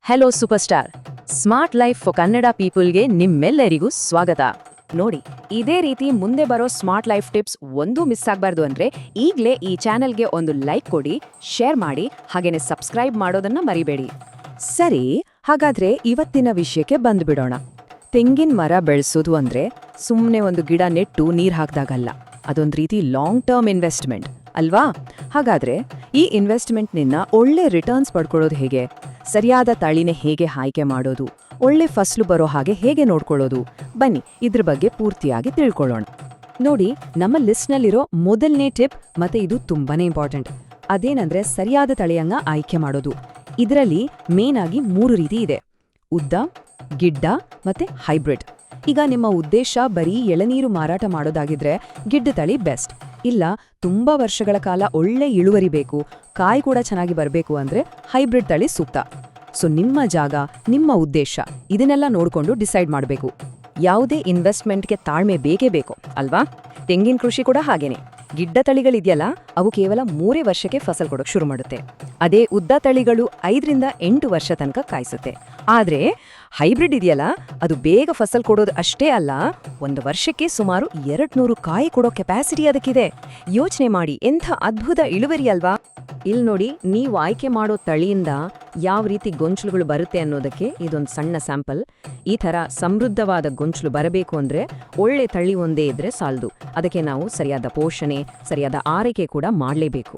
Hello super star smart life for Kannada ಪೀಪಲ್ಗೆ ನಿಮ್ಮೆಲ್ಲರಿಗೂ ಸ್ವಾಗತ. ನೋಡಿ, ಇದೇ ರೀತಿ ಮುಂದೆ ಬರೋ ಸ್ಮಾರ್ಟ್ ಲೈಫ್ ಟಿಪ್ಸ್ ಒಂದೂ ಮಿಸ್ ಆಗಬಾರ್ದು ಅಂದ್ರೆ ಈಗಲೇ ಈ ಚಾನೆಲ್ಗೆ ಒಂದು ಲೈಕ್ ಕೊಡಿ, ಶೇರ್ ಮಾಡಿ, ಹಾಗೇನೆ ಸಬ್ಸ್ಕ್ರೈಬ್ ಮಾಡೋದನ್ನ ಮರಿಬೇಡಿ. ಸರಿ, ಹಾಗಾದ್ರೆ ಇವತ್ತಿನ ವಿಷಯಕ್ಕೆ ಬಂದ್ಬಿಡೋಣ. ತೆಂಗಿನ ಮರ ಬೆಳೆಸೋದು ಅಂದ್ರೆ ಸುಮ್ಮನೆ ಒಂದು ಗಿಡ ನೆಟ್ಟು ನೀರ್ ಹಾಕ್ದಾಗಲ್ಲ, ಅದೊಂದು ರೀತಿ ಲಾಂಗ್ ಟರ್ಮ್ ಇನ್ವೆಸ್ಟ್ಮೆಂಟ್ ಅಲ್ವಾ? ಹಾಗಾದ್ರೆ ಈ ಇನ್ವೆಸ್ಟ್ಮೆಂಟ್ನಿಂದ ಒಳ್ಳೆ ರಿಟರ್ನ್ಸ್ ಪಡ್ಕೊಳ್ಳೋದು ಹೇಗೆ? ಸರಿಯಾದ ತಳಿನೇ ಹೇಗೆ ಆಯ್ಕೆ ಮಾಡೋದು? ಒಳ್ಳೆ ಫಸಲು ಬರೋ ಹಾಗೆ ಹೇಗೆ ನೋಡ್ಕೊಳ್ಳೋದು? ಬನ್ನಿ ಇದ್ರ ಬಗ್ಗೆ ಪೂರ್ತಿಯಾಗಿ ತಿಳ್ಕೊಳ್ಳೋಣ. ನೋಡಿ, ನಮ್ಮ ಲಿಸ್ಟ್ನಲ್ಲಿರೋ ಮೊದಲನೇ ಟಿಪ್, ಮತ್ತೆ ಇದು ತುಂಬಾನೇ ಇಂಪಾರ್ಟೆಂಟ್, ಅದೇನಂದ್ರೆ ಸರಿಯಾದ ತಳಿಯನ್ನ ಆಯ್ಕೆ ಮಾಡೋದು. ಇದರಲ್ಲಿ ಮೇನ್ ಆಗಿ 3 ರೀತಿ ಇದೆ: ಉದ್ದ, ಗಿಡ್ಡ ಮತ್ತೆ ಹೈಬ್ರಿಡ್. ಈಗ ನಿಮ್ಮ ಉದ್ದೇಶ ಬರೀ ಎಳನೀರು ಮಾರಾಟ ಮಾಡೋದಾಗಿದ್ರೆ ಗಿಡ್ಡ ತಳಿ ಬೆಸ್ಟ್. ಇಲ್ಲ, ತುಂಬಾ ವರ್ಷಗಳ ಕಾಲ ಒಳ್ಳೆ ಇಳುವರಿ ಬೇಕು, ಕಾಯಿ ಕೂಡ ಚೆನ್ನಾಗಿ ಬರಬೇಕು ಅಂದ್ರೆ ಹೈಬ್ರಿಡ್ ತಳಿ ಸೂಕ್ತ. ಸೊ ನಿಮ್ಮ ಜಾಗ, ನಿಮ್ಮ ಉದ್ದೇಶ ಇದನ್ನೆಲ್ಲ ನೋಡ್ಕೊಂಡು ಡಿಸೈಡ್ ಮಾಡಬೇಕು. ಯಾವುದೇ ಇನ್ವೆಸ್ಟ್ಮೆಂಟ್ಗೆ ತಾಳ್ಮೆ ಬೇಕೇ ಬೇಕು ಅಲ್ವಾ? ತೆಂಗಿನ ಕೃಷಿ ಕೂಡ ಹಾಗೇನೆ. ಗಿಡ್ಡ ತಳಿಗಳಿದೆಯಲ್ಲ, ಅವು ಕೇವಲ 3 ವರ್ಷಕ್ಕೆ ಫಸಲ್ ಕೊಡೋಕೆ ಶುರು ಮಾಡುತ್ತೆ. ಅದೇ ಉದ್ದ ತಳಿಗಳು 5 ರಿಂದ 8 ವರ್ಷ ತನಕ ಕಾಯಿಸುತ್ತೆ. ಆದ್ರೆ ಹೈಬ್ರಿಡ್ ಇದೆಯಲ್ಲ, ಅದು ಬೇಗ ಫಸಲ್ ಕೊಡೋದು ಅಷ್ಟೇ ಅಲ್ಲ, 1 ವರ್ಷಕ್ಕೆ ಸುಮಾರು 200 ಕಾಯಿ ಕೊಡೋ ಕೆಪಾಸಿಟಿ ಅದಕ್ಕಿದೆ. ಯೋಚನೆ ಮಾಡಿ, ಎಂಥ ಅದ್ಭುತ ಇಳುವರಿ ಅಲ್ವಾ? ಇಲ್ಲಿ ನೋಡಿ, ನೀವು ಆಯ್ಕೆ ಮಾಡೋ ತಳಿಯಿಂದ ಯಾವ ರೀತಿ ಗೊಂಚಲುಗಳು ಬರುತ್ತೆ ಅನ್ನೋದಕ್ಕೆ ಇದೊಂದು ಸಣ್ಣ ಸ್ಯಾಂಪಲ್. ಈ ಥರ ಸಮೃದ್ಧವಾದ ಗೊಂಚಲು ಬರಬೇಕು ಅಂದ್ರೆ ಒಳ್ಳೆ ತಳಿ ಒಂದೇ ಇದ್ರೆ ಸಾಲದು, ಅದಕ್ಕೆ ನಾವು ಸರಿಯಾದ ಪೋಷಣೆ, ಸರಿಯಾದ ಆರೈಕೆ ಕೂಡ ಮಾಡಲೇಬೇಕು.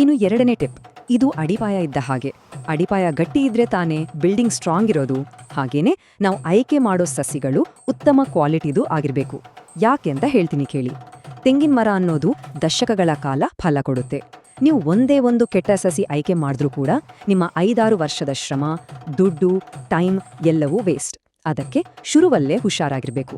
ಇನ್ನು 2ನೇ ಟಿಪ್, ಇದು ಅಡಿಪಾಯ ಇದ್ದ ಹಾಗೆ. ಅಡಿಪಾಯ ಗಟ್ಟಿ ಇದ್ರೆ ತಾನೇ ಬಿಲ್ಡಿಂಗ್ ಸ್ಟ್ರಾಂಗ್ ಇರೋದು. ಹಾಗೇನೆ ನಾವು ಆಯ್ಕೆ ಮಾಡೋ ಸಸಿಗಳು ಉತ್ತಮ ಕ್ವಾಲಿಟಿದು ಆಗಿರಬೇಕು. ಯಾಕೆ ಅಂತ ಹೇಳ್ತೀನಿ ಕೇಳಿ. ತೆಂಗಿನ ಮರ ಅನ್ನೋದು ದಶಕಗಳ ಕಾಲ ಫಲ ಕೊಡುತ್ತೆ. ನೀವು ಒಂದೇ ಒಂದು ಕೆಟ್ಟ ಸಸಿ ಆಯ್ಕೆ ಮಾಡಿದ್ರೂ ಕೂಡ ನಿಮ್ಮ 5-6 ವರ್ಷದ ಶ್ರಮ, ದುಡ್ಡು, ಟೈಮ್ ಎಲ್ಲವೂ ವೇಸ್ಟ್. ಅದಕ್ಕೆ ಶುರುವಲ್ಲೇ ಹುಷಾರಾಗಿರ್ಬೇಕು.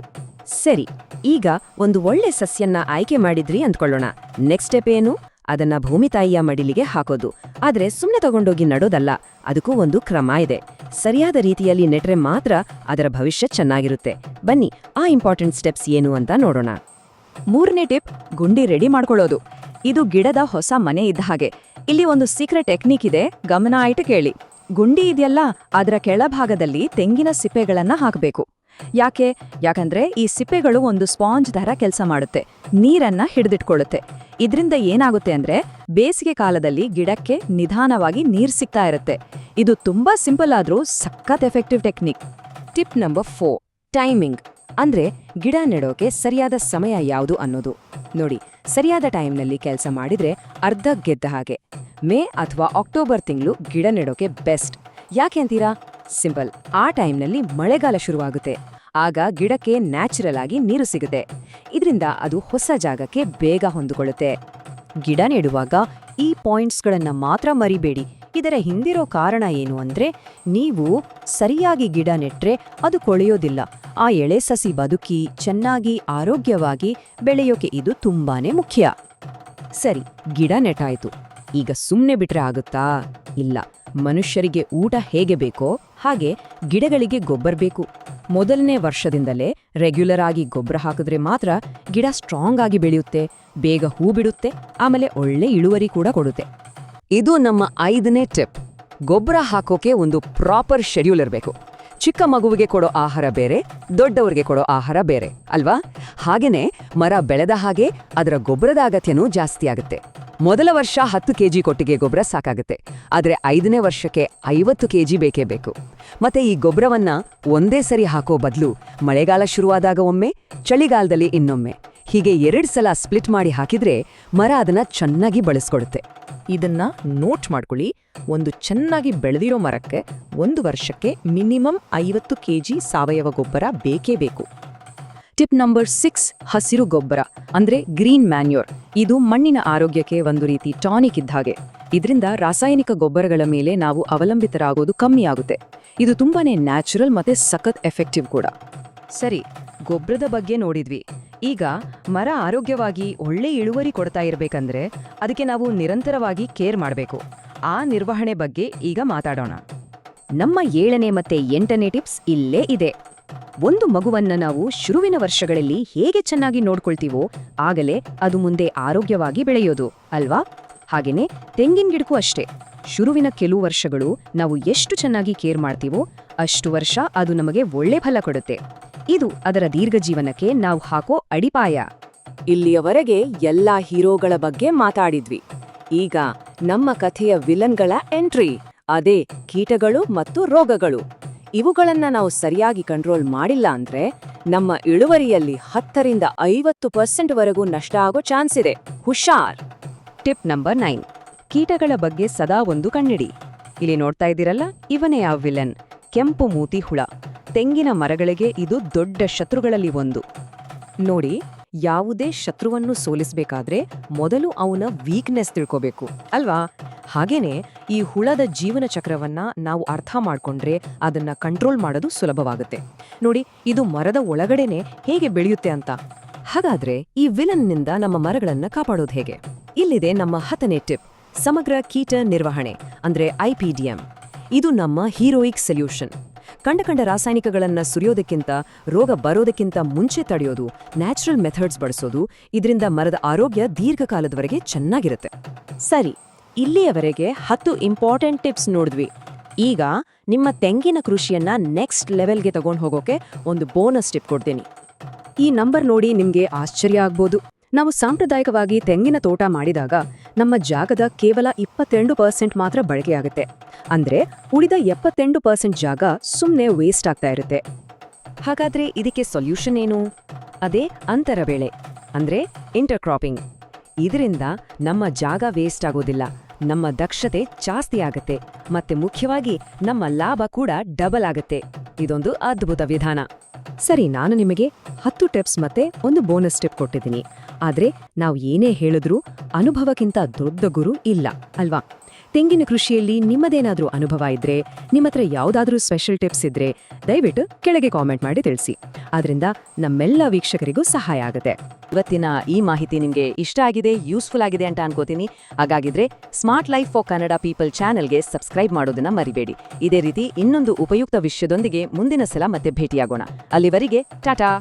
ಸರಿ, ಈಗ ಒಂದು ಒಳ್ಳೆ ಸಸ್ಯನ್ನ ಆಯ್ಕೆ ಮಾಡಿದ್ರಿ ಅಂದ್ಕೊಳ್ಳೋಣ. ನೆಕ್ಸ್ಟ್ ಸ್ಟೆಪ್ ಏನು? ಅದನ್ನ ಭೂಮಿ ತಾಯಿಯ ಮಡಿಲಿಗೆ ಹಾಕೋದು. ಆದ್ರೆ ಸುಮ್ಮನೆ ತಗೊಂಡೋಗಿ ನಡೋದಲ್ಲ, ಅದಕ್ಕೂ ಒಂದು ಕ್ರಮ ಇದೆ. ಸರಿಯಾದ ರೀತಿಯಲ್ಲಿ ನೆಟ್ರೆ ಮಾತ್ರ ಅದರ ಭವಿಷ್ಯ ಚೆನ್ನಾಗಿರುತ್ತೆ. ಬನ್ನಿ ಆ ಇಂಪಾರ್ಟೆಂಟ್ ಸ್ಟೆಪ್ಸ್ ಏನು ಅಂತ ನೋಡೋಣ. 3ನೇ ಟಿಪ್, ಗುಂಡಿ ರೆಡಿ ಮಾಡ್ಕೊಳ್ಳೋದು. ಇದು ಗಿಡದ ಹೊಸ ಮನೆ ಇದ್ದ ಹಾಗೆ. ಇಲ್ಲಿ ಒಂದು ಸೀಕ್ರೆಟ್ ಟೆಕ್ನಿಕ್ ಇದೆ, ಗಮನ ಇಟ್ಟು ಕೇಳಿ. ಗುಂಡಿ ಇದೆಯಲ್ಲ, ಅದರ ಕೆಳಭಾಗದಲ್ಲಿ ತೆಂಗಿನ ಸಿಪ್ಪೆಗಳನ್ನ ಹಾಕಬೇಕು. ಯಾಕಂದ್ರೆ ಈ ಸಿಪ್ಪೆಗಳು ಒಂದು ಸ್ಪಾಂಜ್ ತರ ಕೆಲಸ ಮಾಡುತ್ತೆ, ನೀರನ್ನ ಹಿಡಿದಿಟ್ಕೊಳ್ಳುತ್ತೆ. ಇದರಿಂದ ಏನಾಗುತ್ತೆ ಅಂದ್ರೆ ಬೇಸಿಗೆ ಕಾಲದಲ್ಲಿ ಗಿಡಕ್ಕೆ ನಿಧಾನವಾಗಿ ನೀರ್ ಸಿಗ್ತಾ ಇರುತ್ತೆ. ಇದು ತುಂಬಾ ಸಿಂಪಲ್ ಆದ್ರೂ ಸಖತ್ effective technique. Tip number 4, timing. ಅಂದ್ರೆ ಗಿಡ ನೆಡೋಕೆ ಸರಿಯಾದ ಸಮಯ ಯಾವುದು ಅನ್ನೋದು. ನೋಡಿ, ಸರಿಯಾದ ಟೈಮ್ನಲ್ಲಿ ಕೆಲಸ ಮಾಡಿದ್ರೆ ಅರ್ಧ ಗೆದ್ದ ಹಾಗೆ. ಮೇ ಅಥವಾ ಅಕ್ಟೋಬರ್ ತಿಂಗಳು ಗಿಡ ನೆಡೋಕೆ ಬೆಸ್ಟ್. ಯಾಕೆ ಅಂತೀರಾ? ಸಿಂಪಲ್, ಆ ಟೈಮ್ನಲ್ಲಿ ಮಳೆಗಾಲ ಶುರುವಾಗುತ್ತೆ. ಆಗ ಗಿಡಕ್ಕೆ ನ್ಯಾಚುರಲ್ ಆಗಿ ನೀರು ಸಿಗುತ್ತೆ. ಇದರಿಂದ ಅದು ಹೊಸ ಜಾಗಕ್ಕೆ ಬೇಗ ಹೊಂದಿಕೊಳ್ಳುತ್ತೆ. ಗಿಡ ನೆಡುವಾಗ ಈ ಪಾಯಿಂಟ್ಸ್ಗಳನ್ನ ಮಾತ್ರ ಮರಿಬೇಡಿ. ಇದರ ಹಿಂದಿರೋ ಕಾರಣ ಏನು ಅಂದ್ರೆ, ನೀವು ಸರಿಯಾಗಿ ಗಿಡ ನೆಟ್ರೆ ಅದು ಕೊಳೆಯೋದಿಲ್ಲ. ಆ ಎಳೆ ಸಸಿ ಬದುಕಿ ಚೆನ್ನಾಗಿ ಆರೋಗ್ಯವಾಗಿ ಬೆಳೆಯೋಕೆ ಇದು ತುಂಬಾನೇ ಮುಖ್ಯ. ಸರಿ, ಗಿಡ ನೆಟ್ಟಾಯ್ತು. ಈಗ ಸುಮ್ನೆ ಬಿಟ್ರೆ ಆಗುತ್ತಾ? ಇಲ್ಲ. ಮನುಷ್ಯರಿಗೆ ಊಟ ಹೇಗೆ ಬೇಕೋ ಹಾಗೆ ಗಿಡಗಳಿಗೆ ಗೊಬ್ಬರ ಬೇಕು. ಮೊದಲನೇ ವರ್ಷದಿಂದಲೇ ರೆಗ್ಯುಲರ್ ಆಗಿ ಗೊಬ್ಬರ ಹಾಕಿದ್ರೆ ಮಾತ್ರ ಗಿಡ ಸ್ಟ್ರಾಂಗ್ ಆಗಿ ಬೆಳೆಯುತ್ತೆ, ಬೇಗ ಹೂ ಬಿಡುತ್ತೆ, ಆಮೇಲೆ ಒಳ್ಳೆ ಇಳುವರಿ ಕೂಡ ಕೊಡುತ್ತೆ. ಇದು ನಮ್ಮ 5ನೇ ಟಿಪ್. ಗೊಬ್ಬರ ಹಾಕೋಕೆ ಒಂದು ಪ್ರಾಪರ್ ಶೆಡ್ಯೂಲ್ ಇರಬೇಕು. ಚಿಕ್ಕ ಮಗುವಿಗೆ ಕೊಡೋ ಆಹಾರ ಬೇರೆ, ದೊಡ್ಡವರಿಗೆ ಕೊಡೋ ಆಹಾರ ಬೇರೆ ಅಲ್ವಾ? ಹಾಗೇನೆ ಮರ ಬೆಳೆದ ಹಾಗೆ ಅದರ ಗೊಬ್ಬರದ ಅಗತ್ಯನೂ ಜಾಸ್ತಿ ಆಗುತ್ತೆ. ಮೊದಲ ವರ್ಷ 10 kg ಕೊಟ್ಟಿಗೆ ಗೊಬ್ಬರ ಸಾಕಾಗುತ್ತೆ. ಆದ್ರೆ 5ನೇ ವರ್ಷಕ್ಕೆ 50 kg ಬೇಕೇ ಬೇಕು. ಮತ್ತೆ ಈ ಗೊಬ್ಬರವನ್ನ ಒಂದೇ ಸರಿ ಹಾಕೋ ಬದಲು ಮಳೆಗಾಲ ಶುರುವಾದಾಗ ಒಮ್ಮೆ, ಚಳಿಗಾಲದಲ್ಲಿ ಇನ್ನೊಮ್ಮೆ, ಹೀಗೆ 2 ಸಲ ಸ್ಪ್ಲಿಟ್ ಮಾಡಿ ಹಾಕಿದ್ರೆ ಮರ ಅದನ್ನ ಚೆನ್ನಾಗಿ ಬಳಸ್ಕೊಡುತ್ತೆ. ಇದನ್ನ ನೋಟ್ ಮಾಡ್ಕೊಳ್ಳಿ. ಒಂದು ಚೆನ್ನಾಗಿ ಬೆಳೆದಿರೋ ಮರಕ್ಕೆ 1 ವರ್ಷಕ್ಕೆ ಮಿನಿಮಮ್ 50 kg ಸಾವಯವ ಗೊಬ್ಬರ ಬೇಕೇ ಬೇಕು. ಟಿಪ್ ನಂಬರ್ 6, ಹಸಿರು ಗೊಬ್ಬರ ಅಂದ್ರೆ ಗ್ರೀನ್ ಮ್ಯಾನ್ಯೂರ್. ಇದು ಮಣ್ಣಿನ ಆರೋಗ್ಯಕ್ಕೆ ಒಂದು ರೀತಿ ಟಾನಿಕ್ ಇದ್ದ ಹಾಗೆ. ಇದರಿಂದ ರಾಸಾಯನಿಕ ಗೊಬ್ಬರಗಳ ಮೇಲೆ ನಾವು ಅವಲಂಬಿತರಾಗೋದು ಕಮ್ಮಿ ಆಗುತ್ತೆ. ಇದು ತುಂಬಾನೇ ನ್ಯಾಚುರಲ್ ಮತ್ತೆ ಸಖತ್ ಎಫೆಕ್ಟಿವ್ ಕೂಡ. ಸರಿ, ಗೊಬ್ಬರದ ಬಗ್ಗೆ ನೋಡಿದ್ವಿ. ಈಗ ಮರ ಆರೋಗ್ಯವಾಗಿ ಒಳ್ಳೆ ಇಳುವರಿ ಕೊಡ್ತಾ ಇರಬೇಕಂದ್ರೆ ಅದಕ್ಕೆ ನಾವು ನಿರಂತರವಾಗಿ ಕೇರ್ ಮಾಡಬೇಕು. ಆ ನಿರ್ವಹಣೆ ಬಗ್ಗೆ ಈಗ ಮಾತಾಡೋಣ. ನಮ್ಮ 7ನೇ ಮತ್ತೆ 8ನೇ ಟಿಪ್ಸ್ ಇಲ್ಲೇ ಇದೆ. ಒಂದು ಮಗುವನ್ನ ನಾವು ಶುರುವಿನ ವರ್ಷಗಳಲ್ಲಿ ಹೇಗೆ ಚೆನ್ನಾಗಿ ನೋಡ್ಕೊಳ್ತೀವೋ ಆಗಲೇ ಅದು ಮುಂದೆ ಆರೋಗ್ಯವಾಗಿ ಬೆಳೆಯೋದು ಅಲ್ವಾ? ಹಾಗೇನೆ ತೆಂಗಿನ ಗಿಡಕ್ಕೂ ಅಷ್ಟೇ. ಶುರುವಿನ ಕೆಲವು ವರ್ಷಗಳು ನಾವು ಎಷ್ಟು ಚೆನ್ನಾಗಿ ಕೇರ್ ಮಾಡ್ತೀವೋ ಅಷ್ಟು ವರ್ಷ ಅದು ನಮಗೆ ಒಳ್ಳೆ ಫಲ ಕೊಡುತ್ತೆ. ಇದು ಅದರ ದೀರ್ಘ ಜೀವನಕ್ಕೆ ನಾವು ಹಾಕೋ ಅಡಿಪಾಯ. ಇಲ್ಲಿಯವರೆಗೆ ಎಲ್ಲಾ ಹೀರೋಗಳ ಬಗ್ಗೆ ಮಾತಾಡಿದ್ವಿ. ಈಗ ನಮ್ಮ ಕಥೆಯ ವಿಲನ್ಗಳ ಎಂಟ್ರಿ, ಅದೇ ಕೀಟಗಳು ಮತ್ತು ರೋಗಗಳು. ಇವುಗಳನ್ನ ನಾವು ಸರಿಯಾಗಿ ಕಂಟ್ರೋಲ್ ಮಾಡಿಲ್ಲ ಅಂದ್ರೆ ನಮ್ಮ ಇಳುವರಿಯಲ್ಲಿ 10ರಿಂದ 50% ವರೆಗೂ ನಷ್ಟ ಆಗೋ ಚಾನ್ಸ್ ಇದೆ. ಹುಷಾರ್. ಟಿಪ್ ನಂಬರ್ 9, ಕೀಟಗಳ ಬಗ್ಗೆ ಸದಾ ಒಂದು ಕಣ್ಣಿಡಿ. ಇಲ್ಲಿ ನೋಡ್ತಾ ಇದ್ದೀರಲ್ಲ, ಇವನೇ ಆ ವಿಲನ್, ಕೆಂಪು ಮೂತಿ ಹುಳ. ತೆಂಗಿನ ಮರಗಳಿಗೆ ಇದು ದೊಡ್ಡ ಶತ್ರುಗಳಲ್ಲಿ ಒಂದು. ನೋಡಿ, ಯಾವುದೇ ಶತ್ರುವನ್ನು ಸೋಲಿಸಬೇಕಾದ್ರೆ ಮೊದಲು ಅವನ ವೀಕ್ನೆಸ್ ತಿಳ್ಕೋಬೇಕು ಅಲ್ವಾ? ಹಾಗೇನೆ ಈ ಹುಳದ ಜೀವನ ಚಕ್ರವನ್ನ ನಾವು ಅರ್ಥ ಮಾಡ್ಕೊಂಡ್ರೆ ಅದನ್ನ ಕಂಟ್ರೋಲ್ ಮಾಡೋದು ಸುಲಭವಾಗುತ್ತೆ. ನೋಡಿ, ಇದು ಮರದ ಒಳಗಡೆನೆ ಹೇಗೆ ಬೆಳೆಯುತ್ತೆ ಅಂತ. ಹಾಗಾದ್ರೆ ಈ ವಿಲನ್ನಿಂದ ನಮ್ಮ ಮರಗಳನ್ನ ಕಾಪಾಡೋದು ಹೇಗೆ? ಇಲ್ಲಿದೆ ನಮ್ಮ 10ನೇ ಟಿಪ್, ಸಮಗ್ರ ಕೀಟ ನಿರ್ವಹಣೆ ಅಂದ್ರೆ IPDM. ಇದು ನಮ್ಮ ಹೀರೋಯಿಕ್ ಸೊಲ್ಯೂಷನ್. ಕಂಡ ರಾಸಾಯನಿಕಗಳನ್ನ ಸುರಿಯೋದಕ್ಕಿಂತ, ರೋಗ ಬರೋದಕ್ಕಿಂತ ಮುಂಚೆ ತಡೆಯೋದು, ನ್ಯಾಚುರಲ್ ಮೆಥಡ್ಸ್ ಬಳಸೋದು. ಇದರಿಂದ ಮರದ ಆರೋಗ್ಯ ದೀರ್ಘಕಾಲದವರೆಗೆ ಚೆನ್ನಾಗಿರುತ್ತೆ. ಸರಿ, ಇಲ್ಲಿಯವರೆಗೆ 10 ಇಂಪಾರ್ಟೆಂಟ್ ಟಿಪ್ಸ್ ನೋಡಿದ್ವಿ. ಈಗ ನಿಮ್ಮ ತೆಂಗಿನ ಕೃಷಿಯನ್ನ ನೆಕ್ಸ್ಟ್ ಲೆವೆಲ್ಗೆ ತಗೊಂಡು ಹೋಗೋಕೆ ಒಂದು ಬೋನಸ್ ಟಿಪ್ ಕೊಡ್ತೀನಿ. ಈ ನಂಬರ್ ನೋಡಿ ನಿಮ್ಗೆ ಆಶ್ಚರ್ಯ ಆಗ್ಬೋದು. ನಾವು ಸಾಂಪ್ರದಾಯಿಕವಾಗಿ ತೆಂಗಿನ ತೋಟ ಮಾಡಿದಾಗ ನಮ್ಮ ಜಾಗದ ಕೇವಲ 22% ಮಾತ್ರ ಬಳಕೆಯಾಗುತ್ತೆ. ಅಂದ್ರೆ ಉಳಿದ 78% ಜಾಗ ಸುಮ್ಮನೆ ವೇಸ್ಟ್ ಆಗ್ತಾ ಇರುತ್ತೆ. ಹಾಗಾದ್ರೆ ಇದಕ್ಕೆ ಸೊಲ್ಯೂಷನ್ ಏನು? ಅದೇ ಅಂತರ ಬೆಳೆ ಅಂದ್ರೆ ಇಂಟರ್ಕ್ರಾಪಿಂಗ್. ಇದರಿಂದ ನಮ್ಮ ಜಾಗ ವೇಸ್ಟ್ ಆಗೋದಿಲ್ಲ, ನಮ್ಮ ದಕ್ಷತೆ ಜಾಸ್ತಿ ಆಗತ್ತೆ, ಮತ್ತೆ ಮುಖ್ಯವಾಗಿ ನಮ್ಮ ಲಾಭ ಕೂಡ ಡಬಲ್ ಆಗತ್ತೆ. ಇದೊಂದು ಅದ್ಭುತ ವಿಧಾನ. ಸರಿ, ನಾನು ನಿಮಗೆ 10 ಟಿಪ್ಸ್ ಮತ್ತೆ ಒಂದು ಬೋನಸ್ ಟಿಪ್ ಕೊಟ್ಟಿದ್ದೀನಿ. ಆದ್ರೆ ನಾವು ಏನೇ ಹೇಳಿದ್ರೂ ಅನುಭವಕ್ಕಿಂತ ದೊಡ್ಡ ಗುರು ಇಲ್ಲ ಅಲ್ವಾ? ತೆಂಗಿನ ಕೃಷಿಯಲ್ಲಿ ನಿಮ್ಮದೇನಾದ್ರೂ ಅನುಭವ ಇದ್ರೆ, ನಿಮ್ಮತ್ರ ಯಾವುದಾದ್ರೂ ಸ್ಪೆಷಲ್ ಟಿಪ್ಸ್ ಇದ್ರೆ ದಯವಿಟ್ಟು ಕೆಳಗೆ ಕಾಮೆಂಟ್ ಮಾಡಿ ತಿಳಿಸಿ. ಆದ್ರಿಂದ ನಮ್ಮೆಲ್ಲ ವೀಕ್ಷಕರಿಗೂ ಸಹಾಯ ಆಗುತ್ತೆ. ಇವತ್ತಿನ ಈ ಮಾಹಿತಿ ನಿಮಗೆ ಇಷ್ಟ ಆಗಿದೆ, ಯೂಸ್ಫುಲ್ ಆಗಿದೆ ಅಂತ ಅನ್ಕೋತೀನಿ. ಹಾಗಾಗಿದ್ರೆ smart life for Kannada people ಚಾನೆಲ್ಗೆ ಸಬ್ಸ್ಕ್ರೈಬ್ ಮಾಡೋದನ್ನ ಮರಿಬೇಡಿ. ಇದೇ ರೀತಿ ಇನ್ನೊಂದು ಉಪಯುಕ್ತ ವಿಷಯದೊಂದಿಗೆ ಮುಂದಿನ ಸಲ ಮತ್ತೆ ಭೇಟಿಯಾಗೋಣ. ಅಲ್ಲಿವರೆಗೆ ಟಾಟಾ.